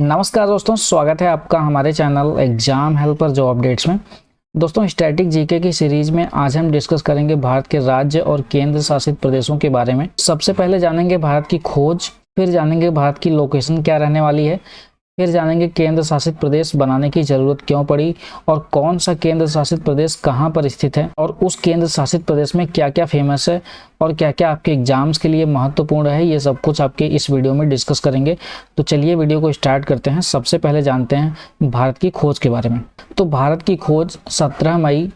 नमस्कार दोस्तों, स्वागत है आपका हमारे channel exam helper job updates में। दोस्तों, स्टैटिक जीके की सीरीज में आज हम डिस्कस करेंगे भारत के राज्य और केंद्र शासित प्रदेशों के बारे में। सबसे पहले जानेंगे भारत की खोज, फिर जानेंगे भारत की लोकेशन क्या रहने वाली है, फिर जानेंगे केंद्र शासित प्रदेश बनाने की जरूरत क्यों पड़ी और कौन सा केंद्र शासित प्रदेश कहाँ पर स्थित है और उस केंद्र शासित प्रदेश में क्या क्या फेमस है और क्या क्या आपके एग्जाम्स के लिए महत्वपूर्ण है। ये सब कुछ आपके इस वीडियो में डिस्कस करेंगे। तो चलिए वीडियो को स्टार्ट करते हैं। सबसे पहले जानते हैं भारत की खोज के बारे में। तो भारत की खोज 17 मई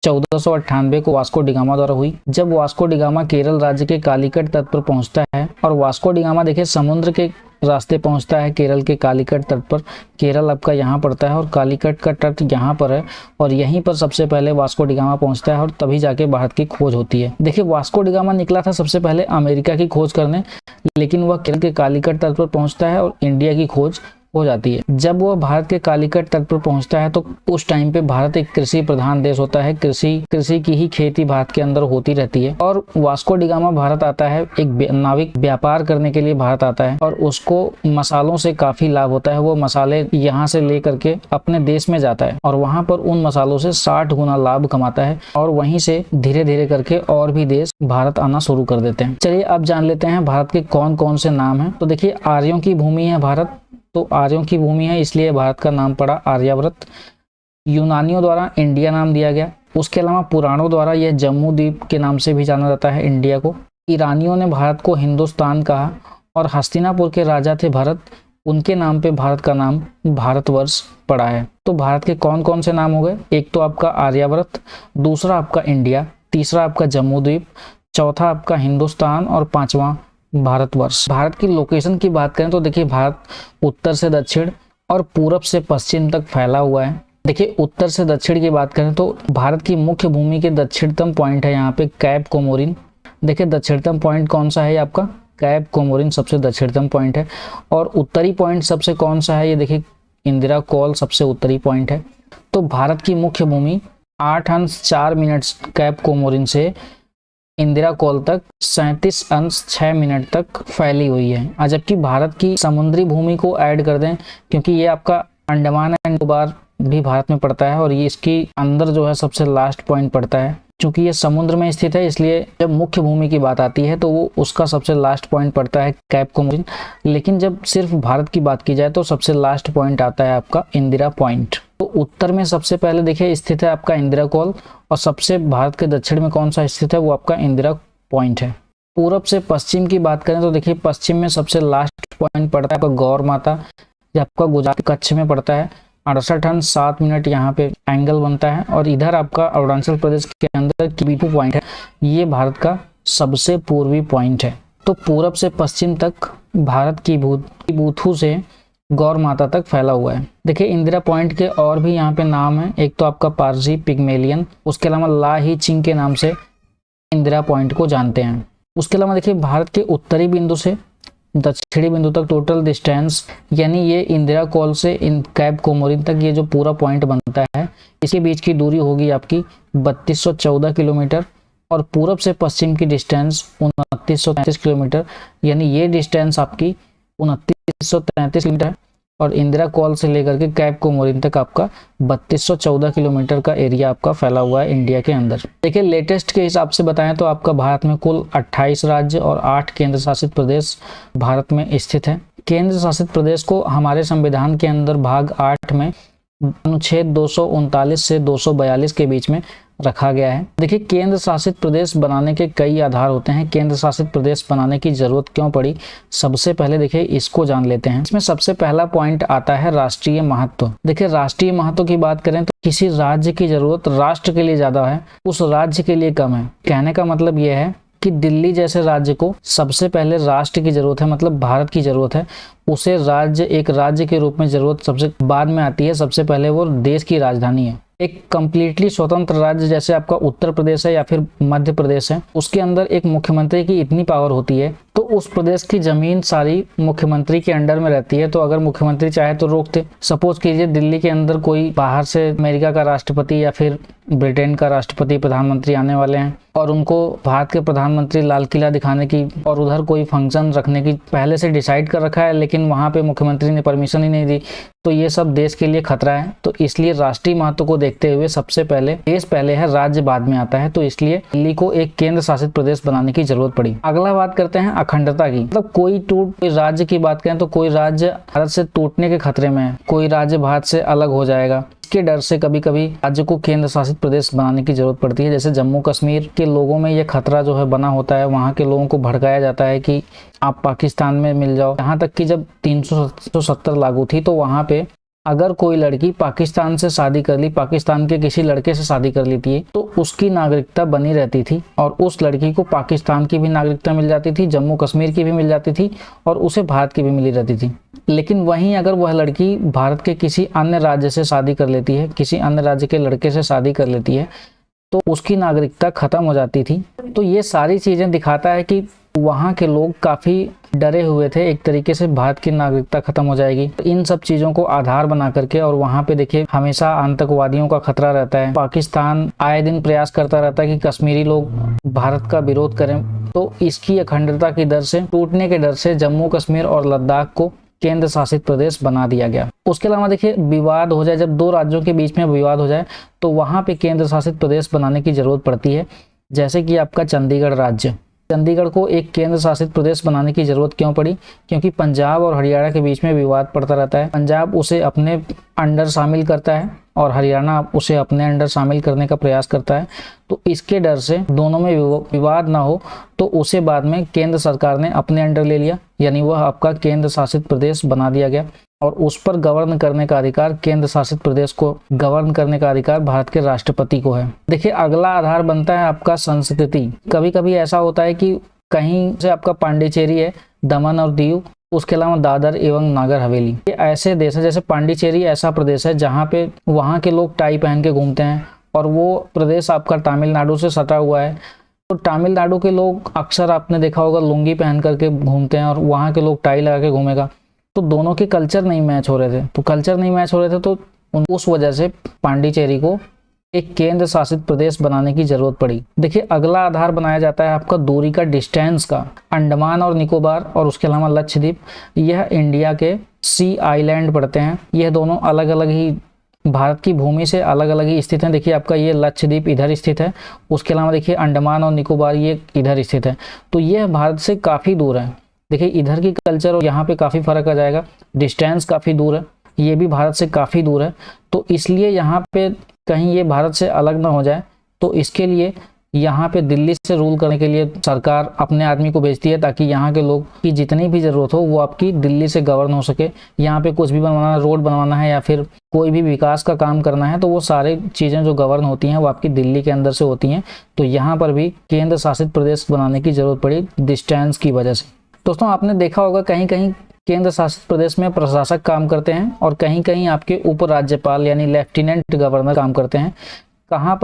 1498 को वास्को डिगामा द्वारा हुई। जब वास्को डिगामा केरल राज्य के कालीकट तट पर पहुंचता है, और वास्को डिगामा देखिए समुद्र के रास्ते पहुंचता है केरल के कालीकट तट पर। केरल आपका यहाँ पड़ता है और कालीकट का तट यहाँ पर है, और यहीं पर सबसे पहले वास्को डिगामा पहुंचता है और तभी जाके भारत की खोज होती है। देखिए, वास्को डिगामा निकला था सबसे पहले अमेरिका की खोज करने, लेकिन वह केरल के कालीकट तट पर पहुंचता है और इंडिया की खोज हो जाती है। जब वह भारत के कालीकट तट पर पहुंचता है तो उस टाइम पे भारत एक कृषि प्रधान देश होता है। कृषि की ही खेती भारत के अंदर होती रहती है, और वास्को डिगामा भारत आता है एक नाविक व्यापार करने के लिए भारत आता है, और उसको मसालों से काफी लाभ होता है। वो मसाले यहाँ से ले करके अपने देश में जाता है और वहां पर उन मसालों से 60 गुना लाभ कमाता है, और वहीं से धीरे धीरे करके और भी देश भारत आना शुरू कर देते हैं। चलिए अब जान लेते हैं भारत के कौन कौन से नाम है। तो देखिए, आर्यों की भूमि है भारत, तो आर्यों की भूमि है इसलिए भारत का नाम पड़ा आर्यावर्त। यूनानियों द्वारा इंडिया नाम दिया गया। उसके अलावा पुराणों द्वारा यह जम्मू द्वीप के नाम से भी जाना जाता है इंडिया को। ईरानियों ने भारत को हिंदुस्तान कहा, और हस्तिनापुर के राजा थे भरत, उनके नाम पे भारत का नाम भारतवर्ष पड़ा है। तो भारत के कौन कौन से नाम हो गए? एक तो आपका आर्यावर्त, दूसरा आपका इंडिया, तीसरा आपका जम्मू द्वीप, चौथा आपका हिंदुस्तान और पांचवा भारतवर्ष। भारत की लोकेशन की बात करें तो देखिए, भारत उत्तर से दक्षिण और पूरब से पश्चिम तक फैला हुआ है। देखिए, उत्तर से दक्षिण की बात करें तो भारत की मुख्य भूमि के दक्षिणतम पॉइंट है यहाँ पे कैप कोमोरिन। देखिए, दक्षिणतम पॉइंट कौन सा है आपका? कैप कोमोरिन सबसे दक्षिणतम पॉइंट है। और उत्तरी पॉइंट सबसे कौन सा है? ये देखिए, इंदिरा कॉल सबसे उत्तरी पॉइंट है। तो भारत की मुख्य भूमि 8 अंश 4 मिनट कैप कोमोरिन से इंदिरा कॉल तक 37 अंश 6 मिनट तक फैली हुई है। जबकि भारत की समुद्री भूमि को ऐड कर दें, क्योंकि ये आपका अंडमान एंड निकोबार भी भारत में पड़ता है, और ये इसकी अंदर जो है सबसे लास्ट पॉइंट पड़ता है। चूंकि ये समुद्र में स्थित है, इसलिए जब मुख्य भूमि की बात आती है तो वो उसका सबसे लास्ट पॉइंट पड़ता है कैप कोमोरिन। लेकिन जब सिर्फ भारत की बात की जाए तो सबसे लास्ट पॉइंट आता है आपका इंदिरा पॉइंट। तो उत्तर में सबसे पहले देखिए स्थित है आपका इंदिरा कॉल, और सबसे भारत के दक्षिण में कौन सा स्थित है? वो आपका इंदिरा पॉइंट है। पूरब से पश्चिम की बात करें तो देखिए, पश्चिम में सबसे लास्ट पॉइंट पड़ता है आपका गौर माता, जो आपका गुजरात कच्छ में पड़ता है। 68 अंश 7 मिनट यहाँ पे एंगल बनता है। और इधर आपका अरुणाचल प्रदेश के अंदर किबीथू पॉइंट है, ये भारत का सबसे पूर्वी पॉइंट है। तो पूरब से पश्चिम तक भारत की किबीथू से गौर माता तक फैला हुआ है। देखिए, इंदिरा पॉइंट के और भी यहाँ पे नाम है। एक तो आपका पारसी पिग्मेलियन, उसके अलावा ला ही चिंग के नाम से इंदिरा पॉइंट को जानते हैं। उसके अलावा देखिए, भारत के उत्तरी बिंदु से दक्षिणी बिंदु तक टोटल डिस्टेंस, यानी ये इंदिरा कॉल से इन कैप कोमोरिन तक ये जो पूरा पॉइंट बनता है, इसके बीच की दूरी होगी आपकी 3214 किलोमीटर, और पूरब से पश्चिम की डिस्टेंस 2933 किलोमीटर, यानी ये डिस्टेंस आपकी 2933 किलोमीटर है। और इंदिरा कॉल से लेकर के कैप कोमोरिन तक आपका 3214 किलोमीटर का एरिया आपका फैला हुआ है इंडिया के अंदर। देखिए, लेटेस्ट के हिसाब से बताएं तो आपका भारत में कुल 28 राज्य और 8 केंद्र शासित प्रदेश भारत में स्थित है। केंद्र शासित प्रदेश को हमारे संविधान के अंदर भाग 8 में अनुच्छेद 239 से 242 के बीच में रखा गया है। देखिए, केंद्र शासित प्रदेश बनाने के कई आधार होते हैं। केंद्र शासित प्रदेश बनाने की जरूरत क्यों पड़ी, सबसे पहले देखिए इसको जान लेते हैं। इसमें सबसे पहला पॉइंट आता है राष्ट्रीय महत्व। देखिए, राष्ट्रीय महत्व की बात करें तो किसी राज्य की जरूरत राष्ट्र के लिए ज्यादा है, उस राज्य के लिए कम है। कहने का मतलब यह है कि दिल्ली जैसे राज्य को सबसे पहले राष्ट्र की जरूरत है, मतलब भारत की जरूरत है। उसे राज्य एक राज्य के रूप में जरूरत सबसे बाद में आती है, सबसे पहले वो देश की राजधानी है। एक कंप्लीटली स्वतंत्र राज्य जैसे आपका उत्तर प्रदेश है या फिर मध्य प्रदेश है, उसके अंदर एक मुख्यमंत्री की इतनी पावर होती है तो उस प्रदेश की जमीन सारी मुख्यमंत्री के अंडर में रहती है। तो अगर मुख्यमंत्री चाहे तो रोक दे। सपोज कीजिए दिल्ली के अंदर कोई बाहर से अमेरिका का राष्ट्रपति या फिर ब्रिटेन का राष्ट्रपति प्रधानमंत्री आने वाले हैं और उनको भारत के प्रधानमंत्री लाल किला दिखाने की और उधर कोई फंक्शन रखने की पहले से डिसाइड कर रखा है, लेकिन वहां पे मुख्यमंत्री ने परमिशन ही नहीं दी, तो ये सब देश के लिए खतरा है। तो इसलिए राष्ट्रीय महत्व को देखते हुए सबसे पहले देश पहले है, राज्य बाद में आता है। तो इसलिए दिल्ली को एक केंद्र शासित प्रदेश बनाने की जरूरत पड़ी। अगला बात करते हैं अखंडता की। मतलब कोई राज्य की बात करें तो कोई राज्य भारत से टूटने के खतरे में है, कोई राज्य भारत से अलग हो जाएगा, के डर से कभी कभी राज्य को केंद्र शासित प्रदेश बनाने की जरूरत पड़ती है। जैसे जम्मू कश्मीर के लोगों में ये खतरा जो है बना होता है, वहाँ के लोगों को भड़काया जाता है कि आप पाकिस्तान में मिल जाओ। यहाँ तक कि जब 370 लागू थी तो वहाँ पे अगर कोई लड़की पाकिस्तान से शादी कर ली, पाकिस्तान के किसी लड़के से शादी कर ली थी, तो उसकी नागरिकता बनी रहती थी और उस लड़की को पाकिस्तान की भी नागरिकता मिल जाती थी, जम्मू कश्मीर की भी मिल जाती थी और उसे भारत की भी मिली रहती थी। लेकिन वहीं अगर वह लड़की भारत के किसी अन्य राज्य से शादी कर लेती है, किसी अन्य राज्य के लड़के से शादी कर लेती है, तो उसकी नागरिकता खत्म हो जाती थी। तो ये सारी चीजें दिखाता है कि वहाँ के लोग काफी डरे हुए थे, एक तरीके से भारत की नागरिकता खत्म हो जाएगी। तो इन सब चीजों को आधार बना करके, और वहाँ पे देखिए हमेशा आतंकवादियों का खतरा रहता है। पाकिस्तान आए दिन प्रयास करता रहता है कि कश्मीरी लोग भारत का विरोध करें। तो इसकी अखंडता की डर से, टूटने के डर से जम्मू कश्मीर और लद्दाख को केंद्र शासित प्रदेश बना दिया गया। उसके अलावा देखिए विवाद हो जाए, जब दो राज्यों के बीच में विवाद हो जाए तो वहां पे केंद्र शासित प्रदेश बनाने की जरूरत पड़ती है। जैसे कि आपका चंडीगढ़ राज्य, चंडीगढ़ को एक केंद्र शासित प्रदेश बनाने की जरूरत क्यों पड़ी? क्योंकि पंजाब और हरियाणा के बीच में विवाद पड़ता रहता है। पंजाब उसे अपने अंडर शामिल करता है और हरियाणा उसे अपने अंडर शामिल करने का प्रयास करता है। तो इसके डर से दोनों में विवाद ना हो, तो उसे बाद में केंद्र सरकार ने अपने अंडर ले लिया, यानी वह आपका केंद्र शासित प्रदेश बना दिया गया और उस पर गवर्न करने का अधिकार, केंद्र शासित प्रदेश को गवर्न करने का अधिकार भारत के राष्ट्रपति को है। देखिए अगला आधार बनता है आपका संस्कृति। कभी कभी ऐसा होता है कि कहीं से आपका पांडिचेरी है, दमन और दीव, उसके अलावा दादर एवं नागर हवेली, ये ऐसे देश है। जैसे पांडिचेरी ऐसा प्रदेश है जहाँ पे वहाँ के लोग टाई पहन के घूमते हैं और वो प्रदेश आपका तमिलनाडु से सटा हुआ है। तो तमिलनाडु के लोग अक्सर आपने देखा होगा लुंगी पहन करके घूमते हैं और वहाँ के लोग टाई लगा के घूमेगा। तो दोनों के कल्चर नहीं मैच हो रहे थे, तो उस वजह से पांडिचेरी को एक केंद्र शासित प्रदेश बनाने की जरूरत पड़ी। देखिए अगला आधार बनाया जाता है आपका दूरी का, डिस्टेंस का। अंडमान और निकोबार और उसके अलावा लक्षद्वीप, यह इंडिया के सी आइलैंड पड़ते हैं। यह दोनों अलग अलग ही भारत की भूमि से अलग अलग ही स्थित हैं। देखिए आपका ये लक्षद्वीप इधर स्थित है, उसके अलावा देखिए अंडमान और निकोबार ये इधर स्थित है। तो यह भारत से काफ़ी दूर है। देखिए इधर की कल्चर और यहाँ पे काफ़ी फर्क आ जाएगा, डिस्टेंस काफ़ी दूर है, ये भी भारत से काफ़ी दूर है। तो इसलिए यहाँ पे कहीं ये भारत से अलग ना हो जाए, तो इसके लिए यहाँ पे दिल्ली से रूल करने के लिए सरकार अपने आदमी को भेजती है ताकि यहाँ के लोग की जितनी भी ज़रूरत हो वो आपकी दिल्ली से गवर्न हो सके। यहाँ पे कुछ भी बनवाना, रोड बनवाना है या फिर कोई भी विकास का काम करना है, तो वो सारी चीज़ें जो गवर्न होती हैं वो आपकी दिल्ली के अंदर से होती हैं। तो यहाँ पर भी केंद्र शासित प्रदेश बनाने की ज़रूरत पड़ी डिस्टेंस की वजह से। दोस्तों आपने देखा होगा कहीं कहीं केंद्र शासित प्रदेश में प्रशासक काम करते हैं और कहीं कहीं आपके उपराज्यपाल यानी लेफ्टिनेंट गवर्नर काम करते हैं। कहाँ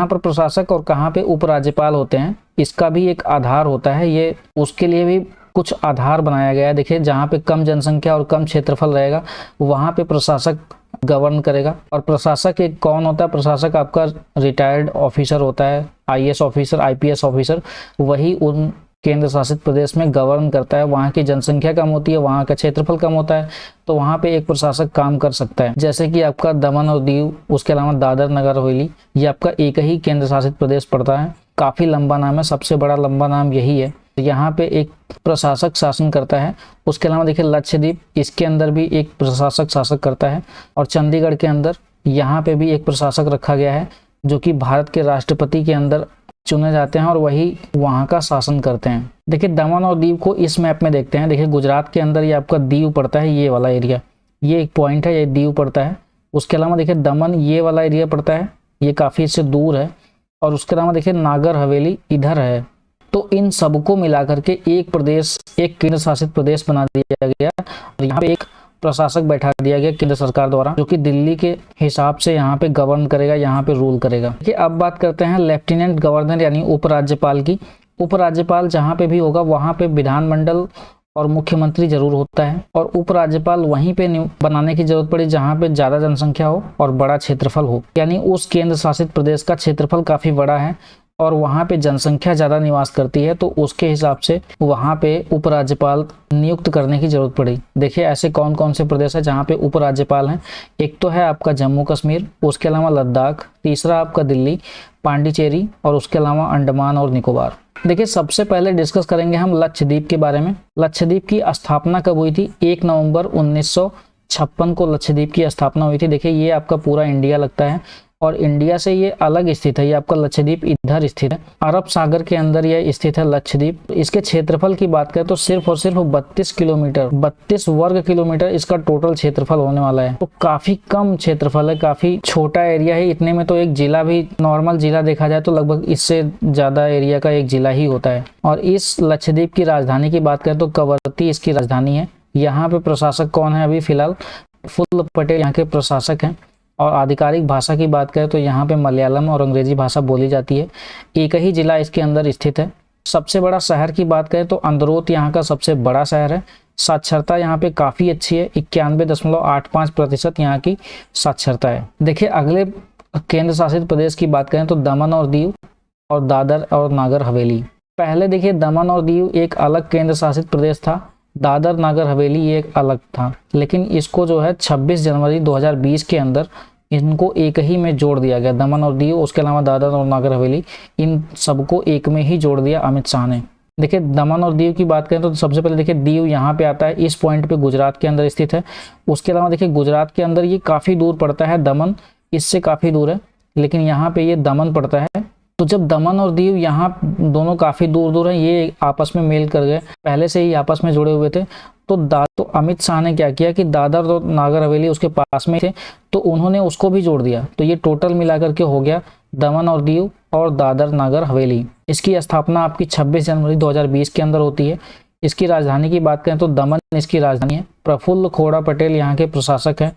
पर प्रशासक और कहाँ पे उपराज्यपाल होते हैं, इसका भी एक आधार होता है। ये उसके लिए भी कुछ आधार बनाया गया है। देखिए जहाँ पे कम जनसंख्या और कम क्षेत्रफल रहेगा वहाँ पे प्रशासक गवर्न करेगा। और प्रशासक एक कौन होता है? प्रशासक आपका रिटायर्ड ऑफिसर होता है, IAS ऑफिसर, IPS ऑफिसर, वही उन केंद्र शासित प्रदेश में गवर्न करता है। वहाँ की जनसंख्या कम होती है, वहाँ का क्षेत्रफल कम होता है, तो वहाँ पे एक प्रशासक काम कर सकता है। जैसे कि आपका दमन और दीव, उसके अलावा दादर नगर हवेली, ये आपका एक ही केंद्र शासित प्रदेश पड़ता है। काफ़ी लंबा नाम है, सबसे बड़ा लंबा नाम यही है। यहाँ पे एक प्रशासक शासन करता है। उसके अलावा देखिए लक्षद्वीप, इसके अंदर भी एक प्रशासक शासक करता है। और चंडीगढ़ के अंदर यहाँ पे भी एक प्रशासक रखा गया है जो कि भारत के राष्ट्रपति के अंदर चुने जाते हैं और वही वहाँ का शासन करते हैं। देखिए दमन और दीव को इस मैप में देखते हैं। देखिए गुजरात के अंदर ये आपका दीव पड़ता है, ये वाला एरिया, ये एक पॉइंट है, ये दीव पड़ता है। उसके अलावा देखिए दमन ये वाला एरिया पड़ता है, ये काफ़ी इससे दूर है। और उसके अलावा देखिए नागर हवेली इधर है। तो इन सबको मिला करके एक प्रदेश, एक केंद्र शासित प्रदेश बना दिया गया और यहाँ पे एक प्रशासक बैठा दिया गया केंद्र सरकार द्वारा, जो कि दिल्ली के हिसाब से यहाँ पे गवर्न करेगा, यहाँ पे रूल करेगा। देखिए अब बात करते हैं लेफ्टिनेंट गवर्नर यानी उपराज्यपाल की। उपराज्यपाल जहाँ पे भी होगा वहाँ पे विधानमंडल और मुख्यमंत्री जरूर होता है, और उपराज्यपाल वहीं पे बनाने की जरूरत पड़ी जहाँ पे ज़्यादा जनसंख्या हो और बड़ा क्षेत्रफल हो, यानी उस केंद्र शासित प्रदेश का क्षेत्रफल काफ़ी बड़ा है और वहाँ पे जनसंख्या ज़्यादा निवास करती है, तो उसके हिसाब से वहाँ पे उपराज्यपाल नियुक्त करने की जरूरत पड़ी। देखिए ऐसे कौन कौन से प्रदेश है जहाँ पे उपराज्यपाल हैं। एक तो है आपका जम्मू कश्मीर, उसके अलावा लद्दाख, तीसरा आपका दिल्ली, पांडिचेरी और उसके अलावा अंडमान और निकोबार। देखिए सबसे पहले डिस्कस करेंगे हम लक्षद्वीप के बारे में। लक्षद्वीप की स्थापना कब हुई थी? 1 नवंबर 1956 को लक्षद्वीप की स्थापना हुई थी। देखिए ये आपका पूरा इंडिया लगता है और इंडिया से ये अलग स्थित है। ये आपका लक्षद्वीप इधर स्थित है, अरब सागर के अंदर ये स्थित है लक्षद्वीप। इसके क्षेत्रफल की बात करें तो सिर्फ और सिर्फ 32 किलोमीटर, 32 वर्ग किलोमीटर इसका टोटल क्षेत्रफल होने वाला है। तो काफी कम क्षेत्रफल है, काफी छोटा एरिया है। इतने में तो एक जिला भी, नॉर्मल जिला देखा जाए तो लगभग इससे ज्यादा एरिया का एक जिला ही होता है। और इस लक्षद्वीप की राजधानी की बात करें तो कवरत्ती इसकी राजधानी है। यहाँ पे प्रशासक कौन है? अभी फिलहाल प्रफुल्ल पटेल यहाँ के प्रशासक हैं। और आधिकारिक भाषा की बात करें तो यहाँ पे मलयालम और अंग्रेजी भाषा बोली जाती है। एक ही जिला इसके अंदर स्थित है। सबसे बड़ा शहर की बात करें तो अंदरोत यहाँ का सबसे बड़ा शहर है। साक्षरता यहाँ पे काफ़ी अच्छी है, 91.85% यहाँ की साक्षरता है। देखिए अगले केंद्र शासित प्रदेश की बात करें तो दमन और दीव और दादर और नागर हवेली। पहले देखिए दमन और दीव एक अलग केंद्र शासित प्रदेश था, दादर नागर हवेली ये एक अलग था, लेकिन इसको जो है 26 जनवरी 2020 के अंदर इनको एक ही में जोड़ दिया गया। दमन और दीव, उसके अलावा दादर और नागर हवेली, इन सबको एक में ही जोड़ दिया अमित शाह ने। देखिए दमन और दीव की बात करें तो सबसे पहले देखिए दीव यहाँ पे आता है, इस पॉइंट पे गुजरात के अंदर स्थित है। उसके अलावा देखिए गुजरात के अंदर ये काफ़ी दूर पड़ता है, दमन इससे काफ़ी दूर है, लेकिन यहाँ पे ये दमन पड़ता है। तो जब दमन और दीव यहाँ दोनों काफ़ी दूर दूर हैं, ये आपस में मेल कर गए, पहले से ही आपस में जुड़े हुए थे। तो अमित शाह ने क्या किया कि दादर और नागर हवेली उसके पास में थे, तो उन्होंने उसको भी जोड़ दिया। तो ये टोटल मिलाकर के हो गया दमन और दीव और दादर नागर हवेली। इसकी स्थापना आपकी 26 जनवरी 2020 के अंदर होती है। इसकी राजधानी की बात करें तो दमन इसकी राजधानी है। प्रफुल्ल खोड़ा पटेल यहाँ के प्रशासक हैं।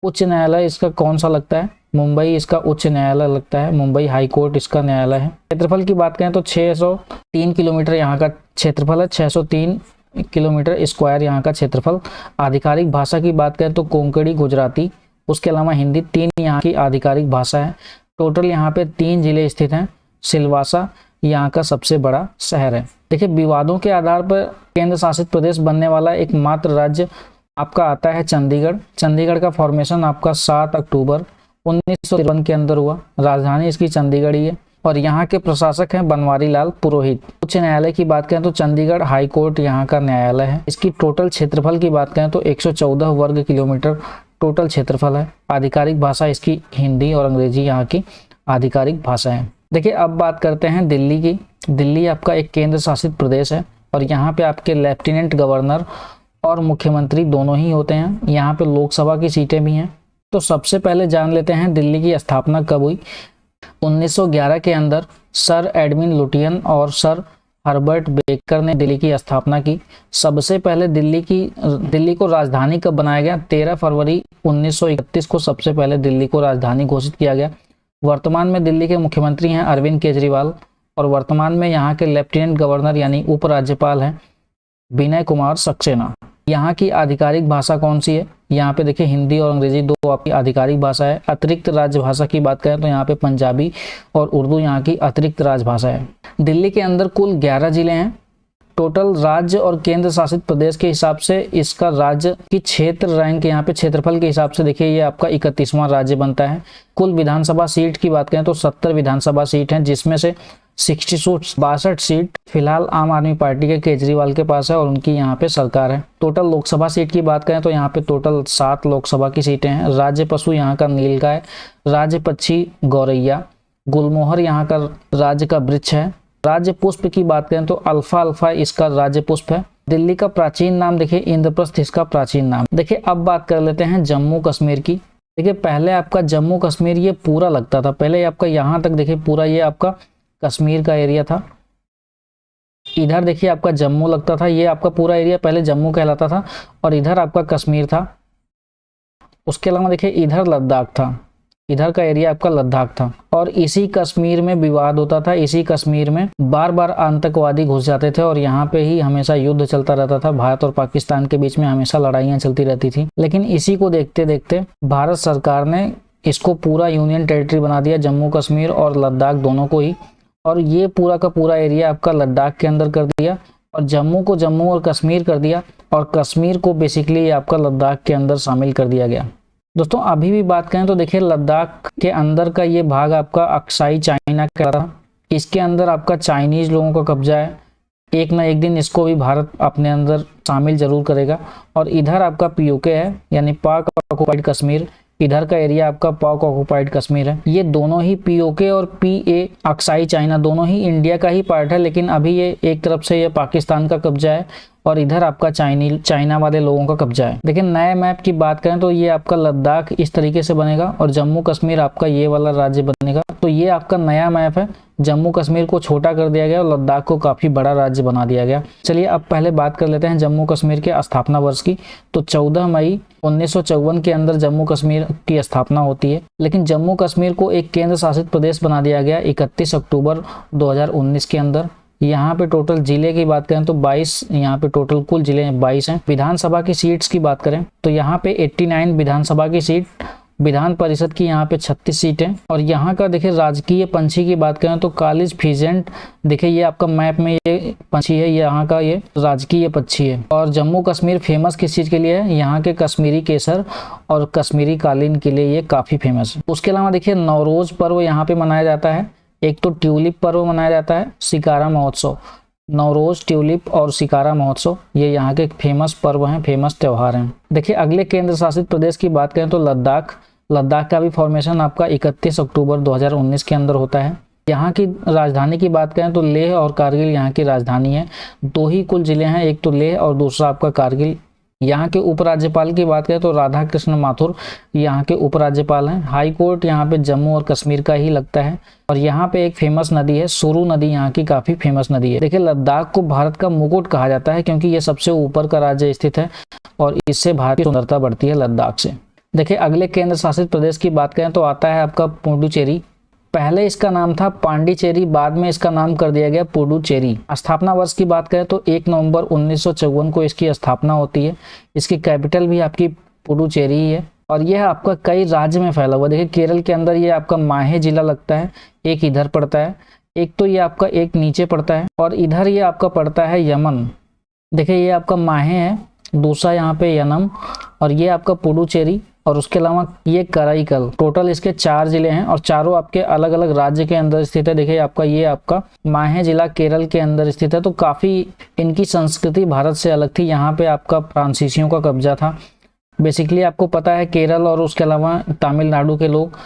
उच्च न्यायालय इसका कौन सा लगता है? मुंबई इसका उच्च न्यायालय लगता है, मुंबई हाई कोर्ट इसका न्यायालय है। क्षेत्रफल की बात करें तो 603 किलोमीटर यहाँ का क्षेत्रफल है, 603 किलोमीटर स्क्वायर यहाँ का क्षेत्रफल। आधिकारिक भाषा की बात करें तो कोंकणी, गुजराती, उसके अलावा हिंदी, 3 यहाँ की आधिकारिक भाषा है। टोटल यहाँ पे 3 जिले स्थित हैं। सिलवासा यहाँ का सबसे बड़ा शहर है। देखिए विवादों के आधार पर केंद्र शासित प्रदेश बनने वाला एकमात्र राज्य आपका आता है चंडीगढ़। चंडीगढ़ का फॉर्मेशन आपका 7 अक्टूबर 1953 के अंदर हुआ। राजधानी इसकी चंडीगढ़ ही है और यहाँ के प्रशासक हैं बनवारी लाल पुरोहित। उच्च न्यायालय की बात करें तो चंडीगढ़ हाई कोर्ट यहाँ का न्यायालय है। इसकी टोटल क्षेत्रफल की बात करें तो 114 वर्ग किलोमीटर टोटल क्षेत्रफल है। आधिकारिक भाषा इसकी हिंदी और अंग्रेजी यहाँ की आधिकारिक भाषा है। देखिए अब बात करते हैं दिल्ली की। दिल्ली आपका एक केंद्र शासित प्रदेश है और यहाँ पे आपके लेफ्टिनेंट गवर्नर और मुख्यमंत्री दोनों ही होते हैं। यहाँ पे लोकसभा की सीटें भी हैं। तो सबसे पहले जान लेते हैं दिल्ली की स्थापना कब हुई। 1911 के अंदर सर एडविन लुटियन और सर हर्बर्ट बेकर ने दिल्ली की स्थापना की। सबसे पहले दिल्ली को राजधानी कब बनाया गया? 13 फरवरी 1931 को सबसे पहले दिल्ली को राजधानी घोषित किया गया। वर्तमान में दिल्ली के मुख्यमंत्री हैं अरविंद केजरीवाल और वर्तमान में यहाँ के लेफ्टिनेंट गवर्नर यानी उपराज्यपाल हैं विनय कुमार सक्सेना। यहाँ की आधिकारिक भाषा कौन सी है? यहाँ पे देखिए हिंदी और अंग्रेजी दो आपकी आधिकारिक भाषा है। अतिरिक्त राजभाषा की बात करें तो यहाँ पे पंजाबी और उर्दू यहाँ की अतिरिक्त राजभाषा है। दिल्ली के अंदर कुल 11 जिले हैं। टोटल राज्य और केंद्र शासित प्रदेश के हिसाब से इसका राज्य की क्षेत्र रैंक यहाँ पे क्षेत्रफल के हिसाब से देखिए ये आपका 31वां राज्य बनता है। कुल विधानसभा सीट की बात करें तो 70 विधानसभा सीट हैं, जिसमें से 62 सीट फिलहाल आम आदमी पार्टी के केजरीवाल के पास है और उनकी यहाँ पे सरकार है। टोटल लोकसभा सीट की बात करें तो यहाँ पे टोटल 7 लोकसभा की सीटें हैं। राज्य पशु यहाँ का नीलगाय, राज्य पक्षी गौरैया, गुलमोहर यहाँ का राज्य का वृक्ष है। राज्य पुष्प की बात करें तो अल्फा इसका राज्य पुष्प है। दिल्ली का प्राचीन नाम देखिए इंद्रप्रस्थ इसका प्राचीन नाम। देखिए अब बात कर लेते हैं जम्मू कश्मीर की। देखिए पहले आपका जम्मू कश्मीर ये पूरा लगता था, पहले आपका यहाँ तक देखिए पूरा ये आपका कश्मीर का एरिया था। इधर देखिए आपका जम्मू लगता था, ये आपका पूरा एरिया पहले जम्मू कहलाता था और इधर आपका कश्मीर था। उसके अलावा देखिए इधर लद्दाख था, इधर का एरिया आपका लद्दाख था। और इसी कश्मीर में विवाद होता था, इसी कश्मीर में बार बार आतंकवादी घुस जाते थे और यहाँ पे ही हमेशा युद्ध चलता रहता था। भारत और पाकिस्तान के बीच में हमेशा लड़ाइयाँ चलती रहती थी। लेकिन इसी को देखते देखते भारत सरकार ने इसको पूरा यूनियन टेरिटरी बना दिया, जम्मू कश्मीर और लद्दाख दोनों को ही। और ये पूरा का पूरा एरिया आपका लद्दाख के अंदर कर दिया और जम्मू को जम्मू और कश्मीर कर दिया और कश्मीर को बेसिकली आपका लद्दाख के अंदर शामिल कर दिया गया। दोस्तों अभी भी बात करें तो देखिए लद्दाख के अंदर का ये भाग आपका अक्साई चाइना का था। इसके अंदर आपका चाइनीज लोगों का कब्जा है। एक ना एक दिन इसको भी भारत अपने अंदर शामिल जरूर करेगा। और इधर आपका पीओके है, यानी पाक ऑक्युपाइड कश्मीर। इधर का एरिया आपका पाक ऑक्युपाइड कश्मीर है। ये दोनों ही पीओके और पीए अक्साई चाइना दोनों ही इंडिया का ही पार्ट है, लेकिन अभी ये एक तरफ से ये पाकिस्तान का कब्जा है और इधर आपका चाइना वाले लोगों का कब्जा है। लेकिन नए मैप की बात करें तो ये आपका लद्दाख इस तरीके से बनेगा और जम्मू कश्मीर आपका ये वाला राज्य बनेगा। तो ये आपका नया मैप है। जम्मू कश्मीर को छोटा कर दिया गया और लद्दाख को काफी बड़ा राज्य बना दिया गया। चलिए अब पहले बात कर लेते हैं जम्मू कश्मीर के स्थापना वर्ष की। तो 14 मई 1954 के अंदर जम्मू कश्मीर की स्थापना होती है। लेकिन जम्मू कश्मीर को एक केंद्र शासित प्रदेश बना दिया गया 31 अक्टूबर 2019 के अंदर। यहाँ पे टोटल जिले की बात करें तो 22, यहाँ पे टोटल कुल जिले 22 हैं। विधानसभा की सीट्स की बात करें तो यहाँ पे 89 विधानसभा की सीट, विधान परिषद की यहाँ पे 36 सीटें। और यहाँ का देखिए राजकीय पंछी की बात करें तो कालिज फिजेंट, देखिए ये आपका मैप में ये पंछी है, यहाँ का ये राजकीय पक्षी है। और जम्मू कश्मीर फेमस किस चीज के लिए है? यहाँ के कश्मीरी केसर और कश्मीरी कालीन के लिए ये काफी फेमस है। उसके अलावा देखिए नवरोज पर्व यहाँ पे मनाया जाता है। एक तो ट्यूलिप पर्व मनाया जाता है, शिकारा महोत्सव। नवरोज, ट्यूलिप और शिकारा महोत्सव ये यहाँ के फेमस पर्व हैं, फेमस त्योहार हैं। देखिए अगले केंद्र शासित प्रदेश की बात करें तो लद्दाख। लद्दाख का भी फॉर्मेशन आपका 31 अक्टूबर 2019 के अंदर होता है। यहाँ की राजधानी की बात करें तो लेह और कारगिल यहाँ की राजधानी है। दो ही कुल जिले हैं, एक तो लेह और दूसरा आपका कारगिल। यहाँ के उपराज्यपाल की बात करें तो राधा कृष्ण माथुर यहाँ के उपराज्यपाल हैं। हाई कोर्ट यहाँ पे जम्मू और कश्मीर का ही लगता है। और यहाँ पे एक फेमस नदी है, सुरु नदी यहाँ की काफी फेमस नदी है। देखिए लद्दाख को भारत का मुकुट कहा जाता है क्योंकि ये सबसे ऊपर का राज्य स्थित है और इससे भारत की सुंदरता बढ़ती है लद्दाख से। देखिए अगले केंद्र शासित प्रदेश की बात करें तो आता है आपका पुडुचेरी। पहले इसका नाम था पांडिचेरी, बाद में इसका नाम कर दिया गया पुडुचेरी। स्थापना वर्ष की बात करें तो 1 नवंबर 1954 को इसकी स्थापना होती है। इसकी कैपिटल भी आपकी पुडुचेरी ही है और यह आपका कई राज्य में फैला हुआ। देखिए केरल के अंदर ये आपका माहे जिला लगता है, एक इधर पड़ता है, एक तो ये आपका एक नीचे पड़ता है और इधर ये आपका पड़ता है यमन। देखिए ये आपका माहे है, दूसरा यहाँ पे यनम और ये आपका पुडुचेरी और उसके अलावा ये कराईकल। टोटल इसके 4 जिले हैं और चारों आपके अलग अलग राज्य के अंदर स्थित है। देखिए आपका ये आपका माहे जिला केरल के अंदर स्थित है। तो काफी इनकी संस्कृति भारत से अलग थी। यहाँ पे आपका फ्रांसीसियों का कब्जा था। बेसिकली आपको पता है केरल और उसके अलावा तमिलनाडु के लोग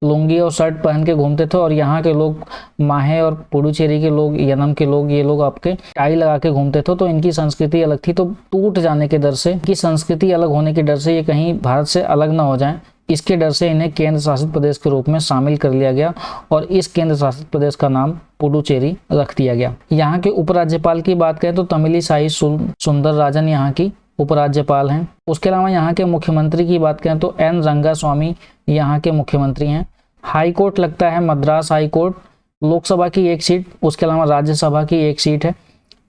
लुंगी और शर्ट पहन के घूमते थे और यहाँ के लोग माहे और पुडुचेरी के लोग, यनम के लोग, ये लोग आपके टाई लगा के घूमते थे। तो इनकी संस्कृति अलग थी। तो टूट जाने के डर से, इनकी संस्कृति अलग होने के डर से, ये कहीं भारत से अलग ना हो जाए, इसके डर से इन्हें केंद्र शासित प्रदेश के रूप में शामिल कर लिया गया और इस केंद्र शासित प्रदेश का नाम पुडुचेरी रख दिया गया। यहाँ के उपराज्यपाल की बात करें तो तमिलिसाई सुंदरराजन यहाँ की उपराज्यपाल हैं। उसके अलावा यहाँ के मुख्यमंत्री की बात करें तो एन रंगास्वामी यहाँ के मुख्यमंत्री हैं। हाई कोर्ट लगता है मद्रास हाई कोर्ट। लोकसभा की 1 सीट, उसके अलावा राज्यसभा की 1 सीट है।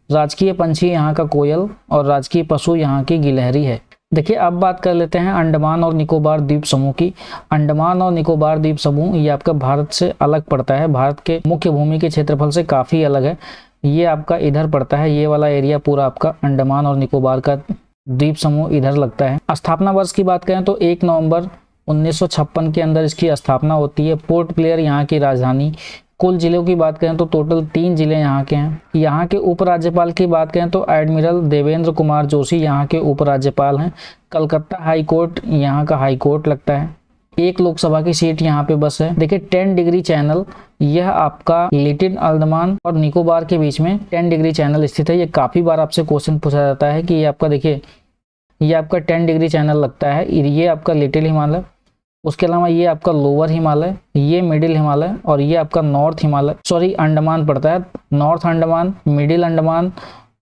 राजकीय पंछी यहाँ का कोयल और राजकीय पशु यहाँ की गिलहरी है। देखिए अब बात कर लेते हैं अंडमान और निकोबार द्वीप समूह की। अंडमान और निकोबार द्वीप समूह ये आपका भारत से अलग पड़ता है, भारत के मुख्य भूमि के क्षेत्रफल से काफी अलग है। ये आपका इधर पड़ता है, ये वाला एरिया पूरा आपका अंडमान और निकोबार का द्वीप समूह इधर लगता है। स्थापना वर्ष की बात करें तो 1 नवंबर 1956 के अंदर इसकी स्थापना होती है। पोर्ट ब्लेयर यहाँ की राजधानी। कुल जिलों की बात करें तो टोटल 3 जिले यहाँ के हैं। यहाँ के उपराज्यपाल की बात करें तो एडमिरल देवेंद्र कुमार जोशी यहाँ के उपराज्यपाल हैं। कलकत्ता हाई कोर्ट यहाँ का हाई कोर्ट लगता है। 1 लोकसभा की सीट यहाँ पे बस है। देखिए 10 डिग्री चैनल, यह आपका लिटिल अंडमान और निकोबार के बीच में 10 डिग्री चैनल स्थित है। ये काफी बार आपसे क्वेश्चन पूछा जाता है कि ये आपका देखिए ये आपका 10 डिग्री चैनल लगता है। ये आपका लिटिल हिमालय, उसके अलावा ये आपका लोअर हिमालय, ये मिडिल हिमालय और ये आपका नॉर्थ हिमालय, सॉरी अंडमान पड़ता है। North Andaman, middle Andaman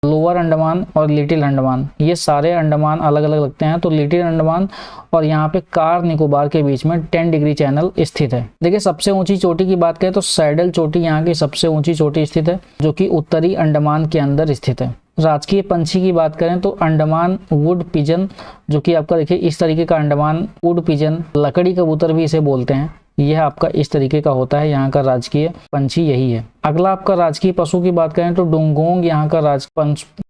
lower Andaman और लिटिल अंडमान, ये सारे अंडमान अलग अलग लगते हैं। तो लिटिल अंडमान और यहाँ पे कार निकोबार के बीच में 10 डिग्री चैनल स्थित है। देखिए सबसे ऊंची चोटी की बात करें तो सैडल चोटी यहाँ की सबसे ऊंची चोटी स्थित है, जो कि उत्तरी अंडमान के अंदर स्थित है। राजकीय पंछी की बात करें तो अंडमान वुड पिजन, जो कि आपका देखिए इस तरीके का अंडमान वुड पिजन, लकड़ी कबूतर भी इसे बोलते हैं, यह आपका इस तरीके का होता है। यहाँ का राजकीय पंछी यही है। अगला आपका राजकीय पशु की बात करें तो डुंगोंग यहाँ का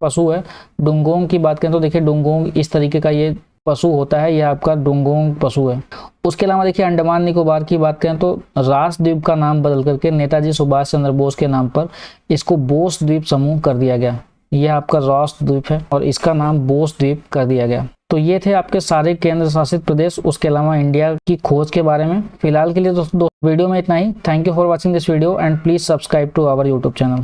पशु है। डुंगोंग की बात करें तो देखिए डुंगोंग इस तरीके का ये पशु होता है, यह आपका डुंगोंग पशु है। उसके अलावा देखिए अंडमान निकोबार की बात करें तो रास द्वीप का नाम बदल करके नेताजी सुभाष चंद्र बोस के नाम पर इसको बोस द्वीप समूह कर दिया गया। यह आपका रॉस द्वीप है और इसका नाम बोस द्वीप कर दिया गया। तो ये थे आपके सारे केंद्र शासित प्रदेश, उसके अलावा इंडिया की खोज के बारे में। फिलहाल के लिए दोस्तों वीडियो में इतना ही। Thank you for watching this video and please subscribe to our YouTube channel.